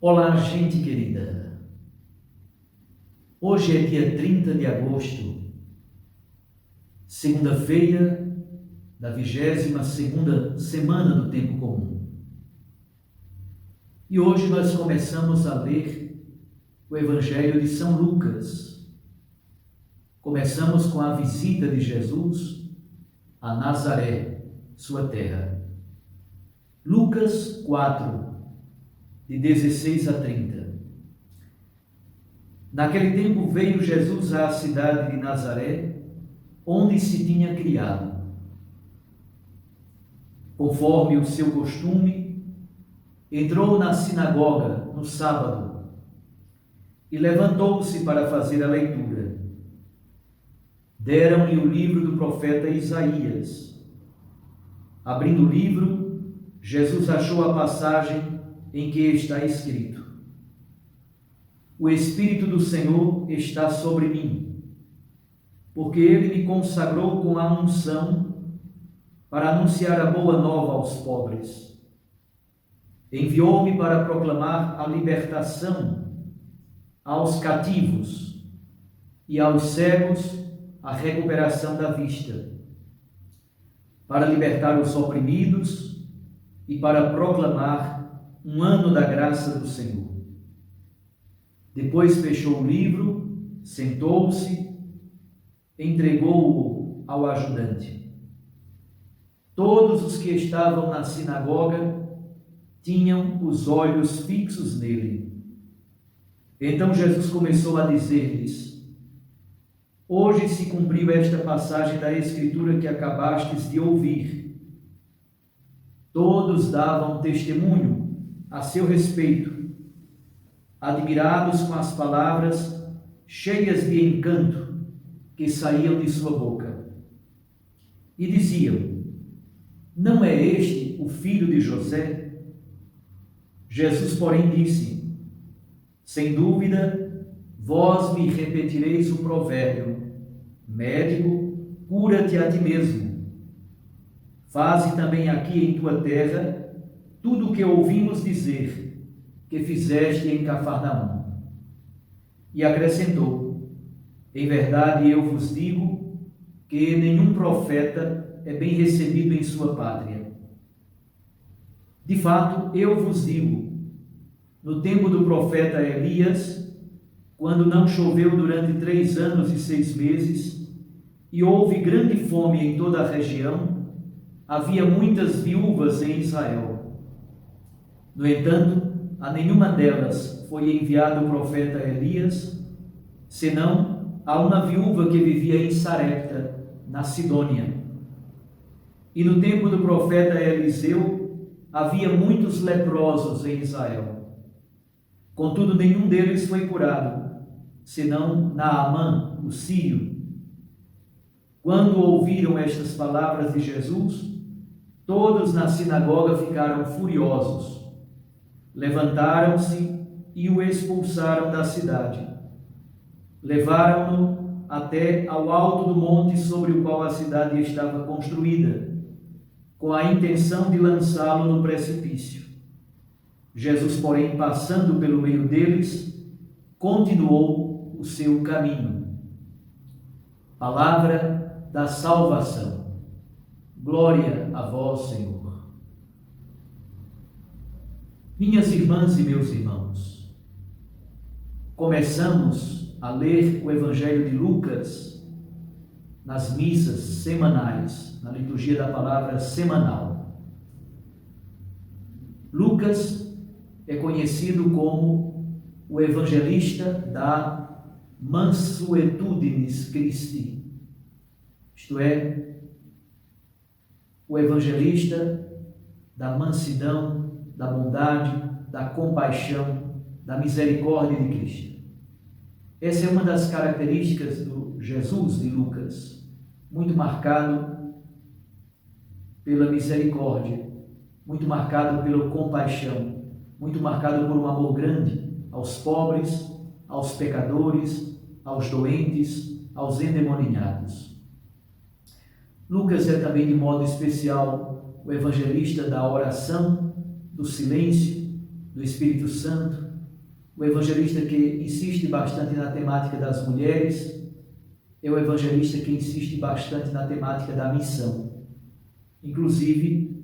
Olá, gente querida. Hoje é dia 30 de agosto, segunda-feira da 22ª semana do Tempo Comum. E hoje nós começamos a ler o Evangelho de São Lucas. Começamos com a visita de Jesus a Nazaré, sua terra. Lucas 4, de 16 a 30. Naquele tempo veio Jesus à cidade de Nazaré, onde se tinha criado. Conforme o seu costume, entrou na sinagoga no sábado e levantou-se para fazer a leitura. Deram-lhe o livro do profeta Isaías. Abrindo o livro, Jesus achou a passagem em que está escrito: O Espírito do Senhor está sobre mim, porque Ele me consagrou com a unção para anunciar a boa nova aos pobres. Enviou-me para proclamar a libertação aos cativos e aos cegos a recuperação da vista, para libertar os oprimidos e para proclamar um ano da graça do Senhor. Depois fechou o livro, sentou-se, entregou-o ao ajudante. Todos os que estavam na sinagoga tinham os olhos fixos nele. Então Jesus começou a dizer-lhes: Hoje se cumpriu esta passagem da Escritura que acabastes de ouvir. Todos davam testemunho a seu respeito, admirados com as palavras cheias de encanto que saíam de sua boca. E diziam: Não é este o filho de José? Jesus, porém, disse: Sem dúvida, vós me repetireis o provérbio: Médico, cura-te a ti mesmo. Faze também aqui em tua terra tudo o que ouvimos dizer que fizeste em Cafarnaum. E acrescentou: Em verdade eu vos digo que nenhum profeta é bem recebido em sua pátria. De fato, eu vos digo, no tempo do profeta Elias, quando não choveu durante 3 anos e 6 meses, e houve grande fome em toda a região, havia muitas viúvas em Israel. No entanto, a nenhuma delas foi enviado o profeta Elias, senão a uma viúva que vivia em Sarepta, na Sidônia. E no tempo do profeta Eliseu, havia muitos leprosos em Israel. Contudo, nenhum deles foi curado, senão Naamã, o sírio. Quando ouviram estas palavras de Jesus, todos na sinagoga ficaram furiosos. Levantaram-se e o expulsaram da cidade. Levaram-no até ao alto do monte sobre o qual a cidade estava construída, com a intenção de lançá-lo no precipício. Jesus, porém, passando pelo meio deles, continuou o seu caminho. Palavra da salvação. Glória a vós, Senhor. Minhas irmãs e meus irmãos, começamos a ler o Evangelho de Lucas nas missas semanais, na liturgia da palavra semanal. Lucas é conhecido como o evangelista da Mansuetudinis Christi, isto é, o evangelista da mansidão, da bondade, da compaixão, da misericórdia de Cristo. Essa é uma das características do Jesus de Lucas, muito marcado pela misericórdia, muito marcado pela compaixão, muito marcado por um amor grande aos pobres, aos pecadores, aos doentes, aos endemoniados. Lucas é também, de modo especial, o evangelista da oração, do silêncio, do Espírito Santo, O evangelista que insiste bastante na temática das mulheres é o evangelista que insiste bastante na temática da missão. Inclusive,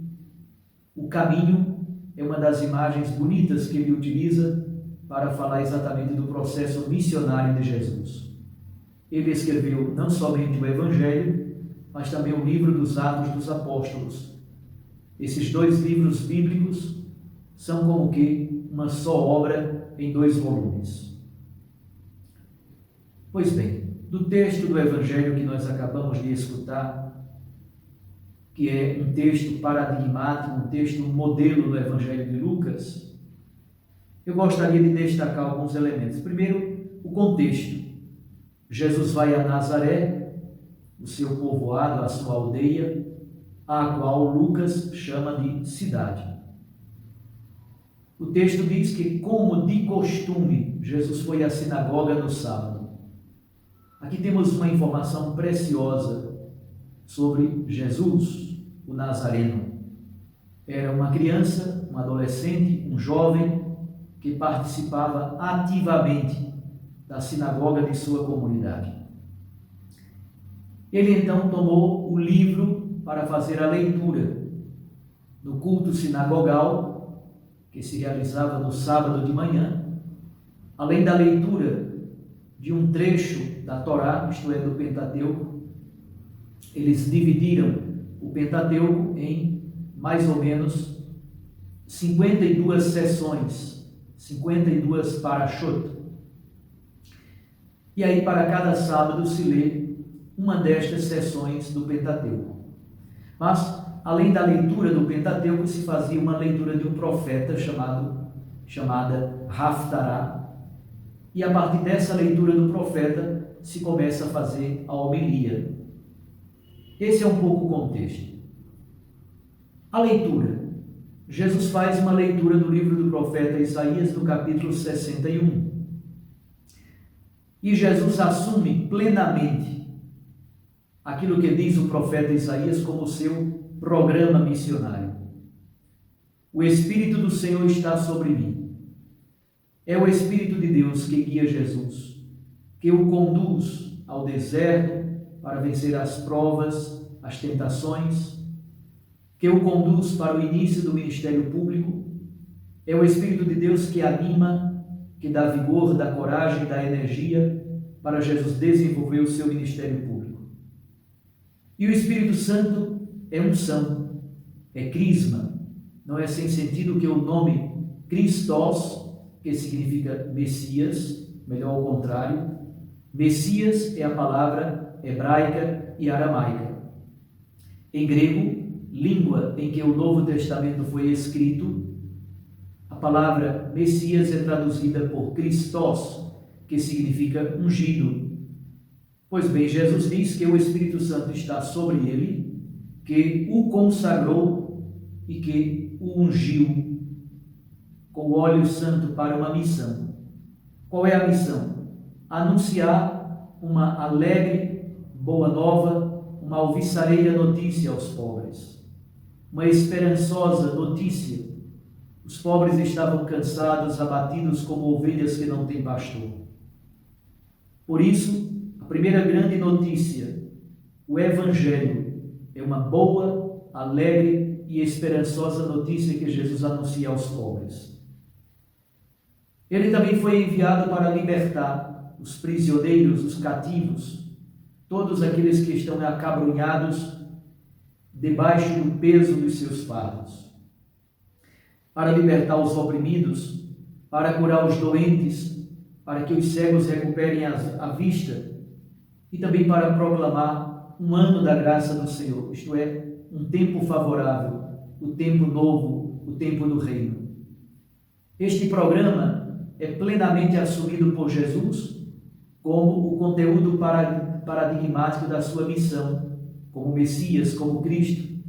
o caminho é uma das imagens bonitas que ele utiliza para falar exatamente do processo missionário de Jesus. Ele escreveu não somente o Evangelho, mas também o livro dos Atos dos Apóstolos. Esses dois livros bíblicos são como que uma só obra em 2 volumes. Pois bem, do texto do Evangelho que nós acabamos de escutar, que é um texto paradigmático, um texto modelo do Evangelho de Lucas, eu gostaria de destacar alguns elementos. Primeiro, o contexto. Jesus vai a Nazaré, o seu povoado, a sua aldeia, a qual Lucas chama de cidade. O texto diz que, como de costume, Jesus foi à sinagoga no sábado. Aqui temos uma informação preciosa sobre Jesus, o Nazareno. Era uma criança, um adolescente, um jovem que participava ativamente da sinagoga de sua comunidade. Ele então tomou o livro para fazer a leitura no culto sinagogal, que se realizava no sábado de manhã, além da leitura de um trecho da Torá, isto é, do Pentateuco. Eles dividiram o Pentateuco em mais ou menos 52 sessões, 52 parashot. E aí, para cada sábado, se lê uma destas sessões do Pentateuco. Mas, além da leitura do Pentateuco, se fazia uma leitura de um profeta chamada Haftará. E a partir dessa leitura do profeta, se começa a fazer a homilia. Esse é um pouco o contexto. A leitura. Jesus faz uma leitura do livro do profeta Isaías, no capítulo 61. E Jesus assume plenamente aquilo que diz o profeta Isaías como seu programa missionário. O Espírito do Senhor está sobre mim. É o Espírito de Deus que guia Jesus, que o conduz ao deserto para vencer as provas, as tentações, que o conduz para o início do ministério público. É o Espírito de Deus que anima, que dá vigor, dá coragem, dá energia para Jesus desenvolver o seu ministério público. E o Espírito Santo é unção, é crisma. Não é sem sentido que o nome Christos, que significa Messias, melhor ao contrário, Messias é a palavra hebraica e aramaica. Em grego, língua em que o Novo Testamento foi escrito, a palavra Messias é traduzida por Christos, que significa ungido. Pois bem, Jesus diz que o Espírito Santo está sobre ele, que o consagrou e que o ungiu com o óleo santo para uma missão. Qual é a missão? Anunciar uma alegre, boa nova, uma alvissareira notícia aos pobres, uma esperançosa notícia. Os pobres estavam cansados, abatidos como ovelhas que não têm pastor. Por isso, a primeira grande notícia, o Evangelho, é uma boa, alegre e esperançosa notícia que Jesus anuncia aos pobres. Ele também foi enviado para libertar os prisioneiros, os cativos, todos aqueles que estão acabrunhados debaixo do peso dos seus fardos, para libertar os oprimidos, para curar os doentes, para que os cegos recuperem a vista e também para proclamar um ano da graça do Senhor, isto é, um tempo favorável, o tempo novo, o tempo do reino. Este programa é plenamente assumido por Jesus como o conteúdo paradigmático da sua missão, como Messias, como Cristo,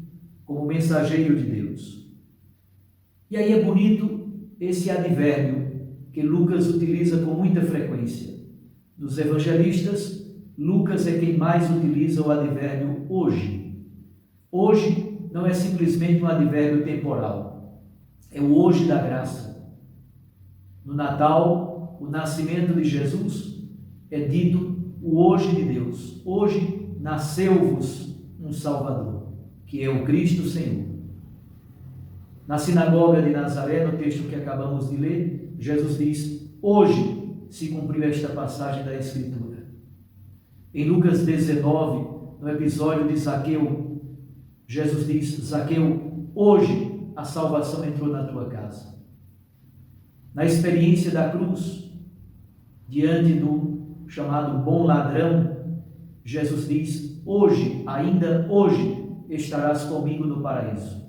como mensageiro de Deus. E aí é bonito esse advérbio que Lucas utiliza com muita frequência. Dos evangelistas, Lucas é quem mais utiliza o advérbio hoje. Hoje não é simplesmente um advérbio temporal, é o hoje da graça. No Natal, o nascimento de Jesus, é dito o hoje de Deus. Hoje nasceu-vos um Salvador, que é o Cristo Senhor. Na sinagoga de Nazaré, no texto que acabamos de ler, Jesus diz: hoje se cumpriu esta passagem da Escritura. Em Lucas 19, no episódio de Zaqueu, Jesus diz: Zaqueu, hoje a salvação entrou na tua casa. Na experiência da cruz, diante do chamado bom ladrão, Jesus diz: hoje, ainda hoje, estarás comigo no paraíso.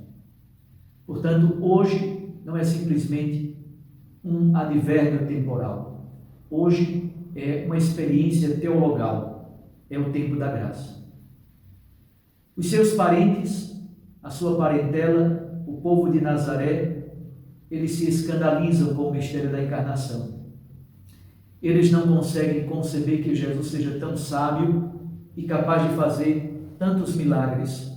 Portanto, hoje não é simplesmente um advérbio temporal. Hoje é uma experiência teologal, é o tempo da graça. Os seus parentes, a sua parentela, o povo de Nazaré, eles se escandalizam com o mistério da encarnação. Eles não conseguem conceber que Jesus seja tão sábio e capaz de fazer tantos milagres.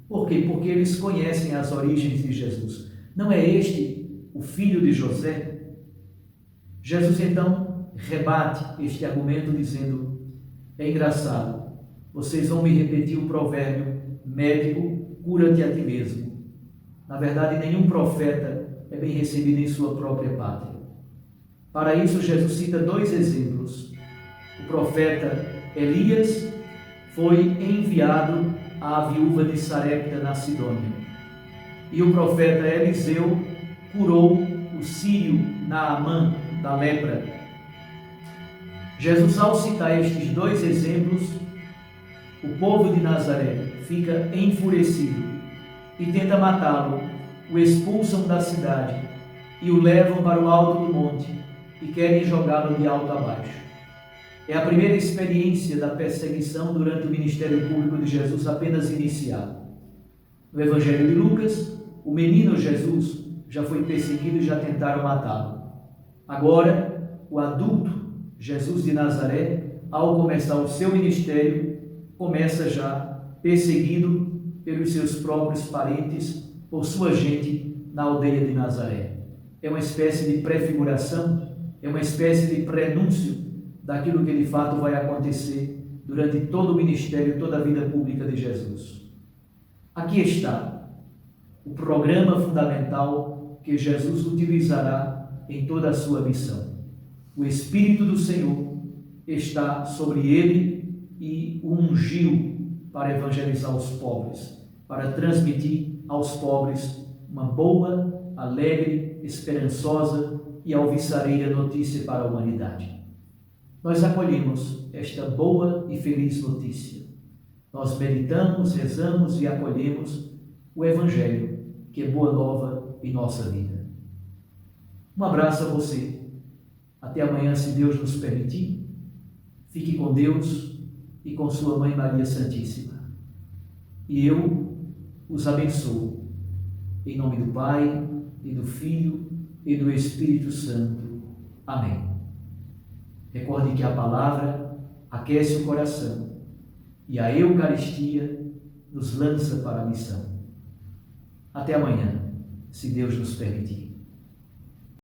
Por quê? Porque eles conhecem as origens de Jesus. Não é este o filho de José? Jesus então rebate este argumento dizendo: é engraçado, vocês vão me repetir o provérbio: médico, cura-te a ti mesmo. Na verdade, nenhum profeta é bem recebido em sua própria pátria. Para isso, Jesus cita dois exemplos. O profeta Elias foi enviado à viúva de Sarepta, na Sidônia. E o profeta Eliseu curou o sírio Naamã da lepra. Jesus, ao citar estes dois exemplos, o povo de Nazaré fica enfurecido e tenta matá-lo. O expulsam da cidade e o levam para o alto do monte e querem jogá-lo de alto a baixo. É a primeira experiência da perseguição durante o ministério público de Jesus, apenas iniciado. No Evangelho de Lucas, o menino Jesus já foi perseguido e já tentaram matá-lo. Agora, o adulto Jesus de Nazaré, ao começar o seu ministério, começa já perseguido pelos seus próprios parentes, por sua gente na aldeia de Nazaré. É uma espécie de prefiguração, é uma espécie de prenúncio daquilo que de fato vai acontecer durante todo o ministério, toda a vida pública de Jesus. Aqui está o programa fundamental que Jesus utilizará em toda a sua missão. O Espírito do Senhor está sobre ele e o ungiu para evangelizar os pobres, para transmitir aos pobres uma boa, alegre, esperançosa e alvissareira notícia para a humanidade. Nós acolhemos esta boa e feliz notícia. Nós meditamos, rezamos e acolhemos o Evangelho, que é boa nova em nossa vida. Um abraço a você. Até amanhã, se Deus nos permitir. Fique com Deus e com sua Mãe Maria Santíssima. E eu os abençoo. Em nome do Pai, e do Filho, e do Espírito Santo. Amém. Recorde que a palavra aquece o coração e a Eucaristia nos lança para a missão. Até amanhã, se Deus nos permitir.